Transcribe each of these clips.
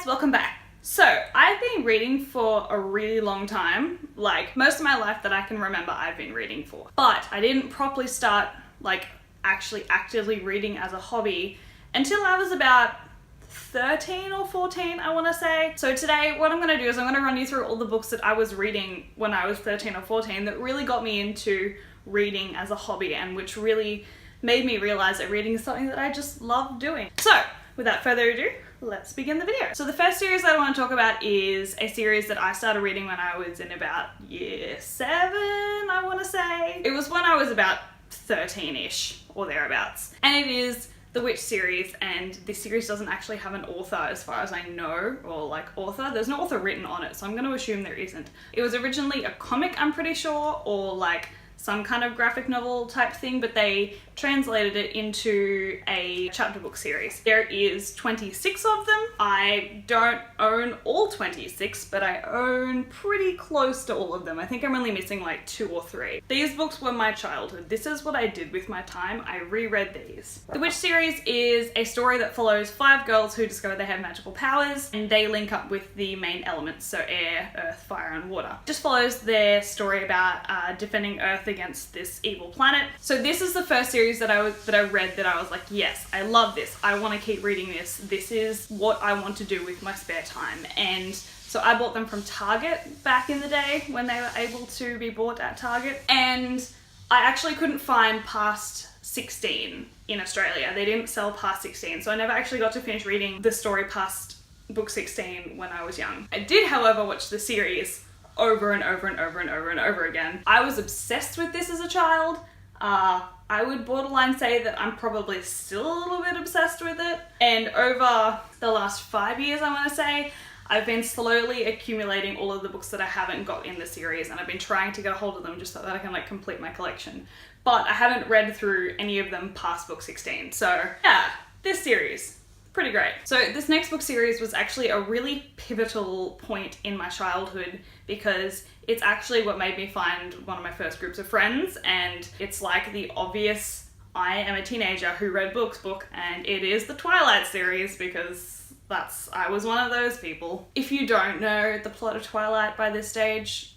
guys, welcome back. So, I've been reading for a really long time. Like, most of my life that I can remember I've been reading for. But I didn't properly start, like, actually actively reading as a hobby until I was about 13 or 14, I want to say. So today, what I'm going to do is I'm going to run you through all the books that I was reading when I was 13 or 14 that really got me into reading as a hobby and which really made me realize that reading is something that I just love doing. So, without further ado, let's begin the video. So the first series that I want to talk about is a series that I started reading when I was in about year 7, I want to say. It was when I was about 13-ish or thereabouts. And it is the W.I.t.c.h series, and this series doesn't actually have an author as far as I know, or like author. There's no author written on it, so I'm going to assume there isn't. It was originally a comic, I'm pretty sure, or like some kind of graphic novel type thing, but they translated it into a chapter book series. There is 26 of them. I don't own all 26, but I own pretty close to all of them. I think I'm only missing like 2 or 3. These books were my childhood. This is what I did with my time. I reread these. The W.I.t.c.h series is a story that follows 5 girls who discover they have magical powers, and they link up with the main elements, so air, earth, fire, and water. Just follows their story about defending Earth against this evil planet. So this is the first series that I read that I was like, yes, I love this. I want to keep reading this. This is what I want to do with my spare time. And so I bought them from Target back in the day when they were able to be bought at Target. And I actually couldn't find past 16 in Australia. They didn't sell past 16. So I never actually got to finish reading the story past book 16 when I was young. I did, however, watch the series over and over and over and over and over again. I was obsessed with this as a child. I would borderline say that I'm probably still a little bit obsessed with it. And over the last 5 years, I want to say, I've been slowly accumulating all of the books that I haven't got in the series, and I've been trying to get a hold of them just so that I can like complete my collection. But I haven't read through any of them past book 16. So yeah, this series, pretty great. So this next book series was actually a really pivotal point in my childhood because it's actually what made me find one of my first groups of friends, and it's like the obvious I am a teenager who read books book, and it is the Twilight series because I was one of those people. If you don't know the plot of Twilight by this stage,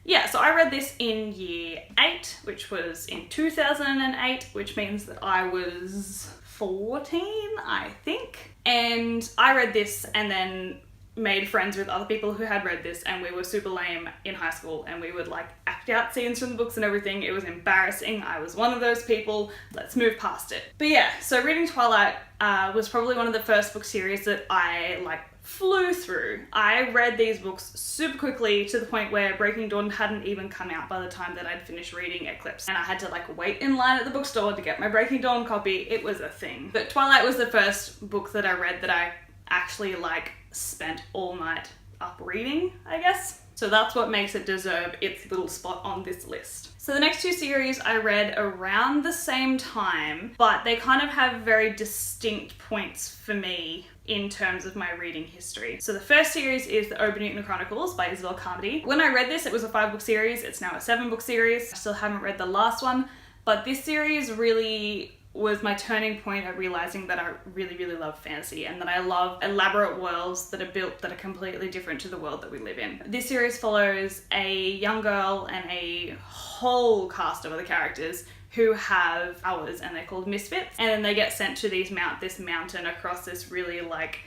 Yeah, so I read this in year 8, which was in 2008, which means that I was 14, I think. And I read this and then made friends with other people who had read this, and we were super lame in high school, and we would like act out scenes from the books and everything. It was embarrassing. I was one of those people. Let's move past it. But yeah, so reading Twilight was probably one of the first book series that I like flew through. I read these books super quickly to the point where Breaking Dawn hadn't even come out by the time that I'd finished reading Eclipse, and I had to like wait in line at the bookstore to get my Breaking Dawn copy. It was a thing. But Twilight was the first book that I read that I actually like spent all night up reading, I guess. So that's what makes it deserve its little spot on this list. So the next 2 series I read around the same time, but they kind of have very distinct points for me in terms of my reading history. So the first series is the Overton Chronicles by V.E.D.I.F. When I read this, it was a 5-book series. It's now a 7-book series. I still haven't read the last one, but this series really was my turning point at realizing that I really, really love fantasy and that I love elaborate worlds that are built that are completely different to the world that we live in. This series follows a young girl and a whole cast of other characters who have powers, and they're called misfits, and then they get sent to this mountain across this really like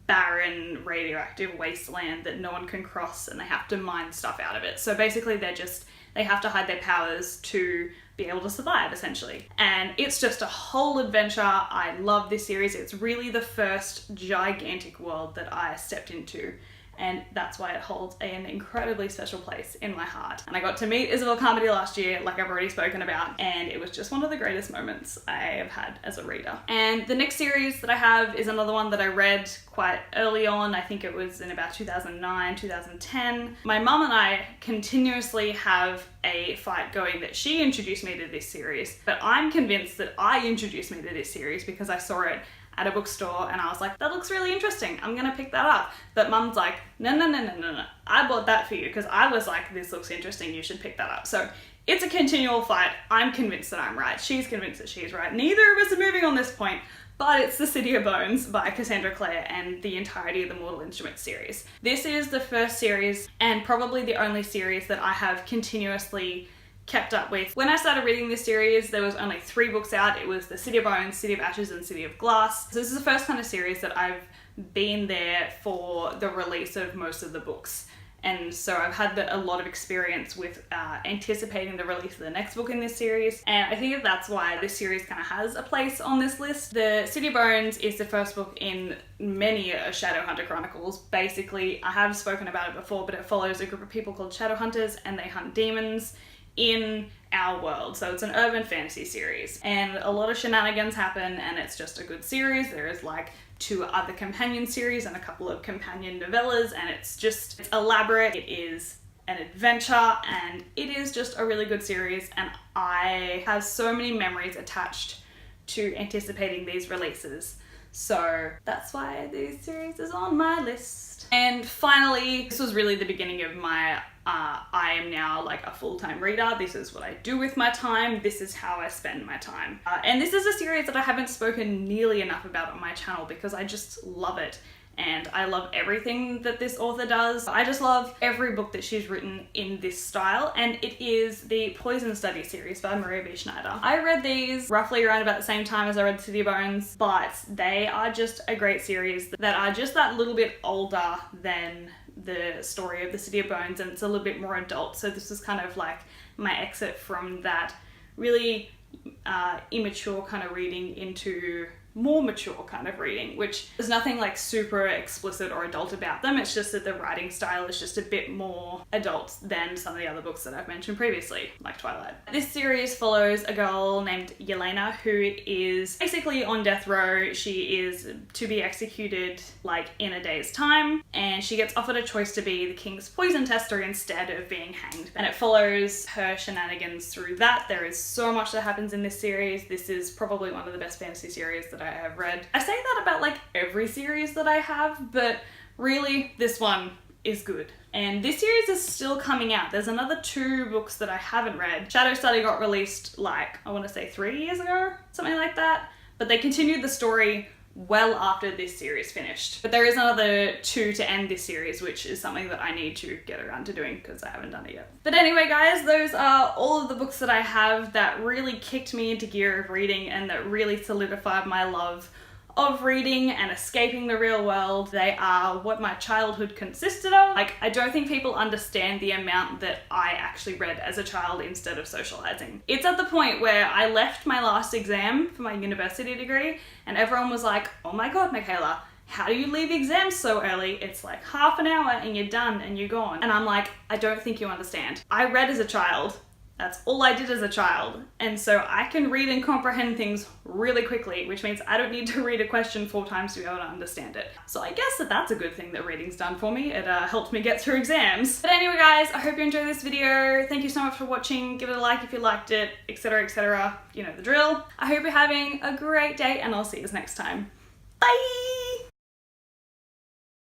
barren radioactive wasteland that no one can cross, and they have to mine stuff out of it. So basically they have to hide their powers to be able to survive, essentially. And it's just a whole adventure. I love this series. It's really the first gigantic world that I stepped into, and that's why it holds an incredibly special place in my heart. And I got to meet Isabel Carmody last year, like I've already spoken about, and it was just one of the greatest moments I have had as a reader. And the next series that I have is another one that I read quite early on. I think it was in about 2009, 2010. My mum and I continuously have a fight going that she introduced me to this series, but I'm convinced that I introduced me to this series because I saw it at a bookstore and I was like, that looks really interesting, I'm gonna pick that up. But mum's like, no, I bought that for you because I was like, this looks interesting, you should pick that up. So it's a continual fight. I'm convinced that I'm right. She's convinced that she's right. Neither of us are moving on this point, but it's The City of Bones by Cassandra Clare and the entirety of the Mortal Instruments series. This is the first series and probably the only series that I have continuously kept up with. When I started reading this series, there was only 3 books out. It was The City of Bones, City of Ashes, and City of Glass. So this is the first kind of series that I've been there for the release of most of the books. And so I've had a lot of experience with anticipating the release of the next book in this series. And I think that's why this series kind of has a place on this list. The City of Bones is the first book in many Shadowhunter Chronicles. Basically, I have spoken about it before, but it follows a group of people called Shadowhunters and they hunt demons in our world. So it's an urban fantasy series and a lot of shenanigans happen and it's just a good series. There is like 2 other companion series and a couple of companion novellas, and it's elaborate, it is an adventure, and it is just a really good series, and I have so many memories attached to anticipating these releases. So that's why this series is on my list. And finally, this was really the beginning of my I am now like a full-time reader. This is what I do with my time. This is how I spend my time. And this is a series that I haven't spoken nearly enough about on my channel because I just love it. And I love everything that this author does. I just love every book that she's written in this style, and it is the Poison Study series by Maria V. Schneider. I read these roughly around about the same time as I read City of Bones, but they are just a great series that are just that little bit older than the story of the City of Bones, and it's a little bit more adult. So this is kind of like my exit from that really immature kind of reading into more mature kind of reading, which there's nothing like super explicit or adult about them. It's just that the writing style is just a bit more adult than some of the other books that I've mentioned previously, like Twilight. This series follows a girl named Yelena who is basically on death row. She is to be executed like in a day's time, and she gets offered a choice to be the king's poison tester instead of being hanged. And it follows her shenanigans through that. There is so much that happens in this series. This is probably one of the best fantasy series that I have read. I say that about like every series that I have, but really this one is good. And this series is still coming out. There's another 2 books that I haven't read. Shadow Study got released like, I want to say 3 years ago, something like that. But they continued the story well after this series finished. But there is another 2 to end this series, which is something that I need to get around to doing because I haven't done it yet. But anyway guys, those are all of the books that I have that really kicked me into gear of reading and that really solidified my love of reading and escaping the real world. They are what my childhood consisted of. Like, I don't think people understand the amount that I actually read as a child instead of socializing. It's at the point where I left my last exam for my university degree and everyone was like, oh my god, Michaela, how do you leave exams so early? It's like half an hour and you're done and you're gone. And I'm like, I don't think you understand. I read as a child. That's all I did as a child. And so I can read and comprehend things really quickly, which means I don't need to read a question 4 times to be able to understand it. So I guess that's a good thing that reading's done for me. It helped me get through exams. But anyway guys, I hope you enjoyed this video. Thank you so much for watching. Give it a like if you liked it, etc, etc. You know the drill. I hope you're having a great day and I'll see you next time. Bye!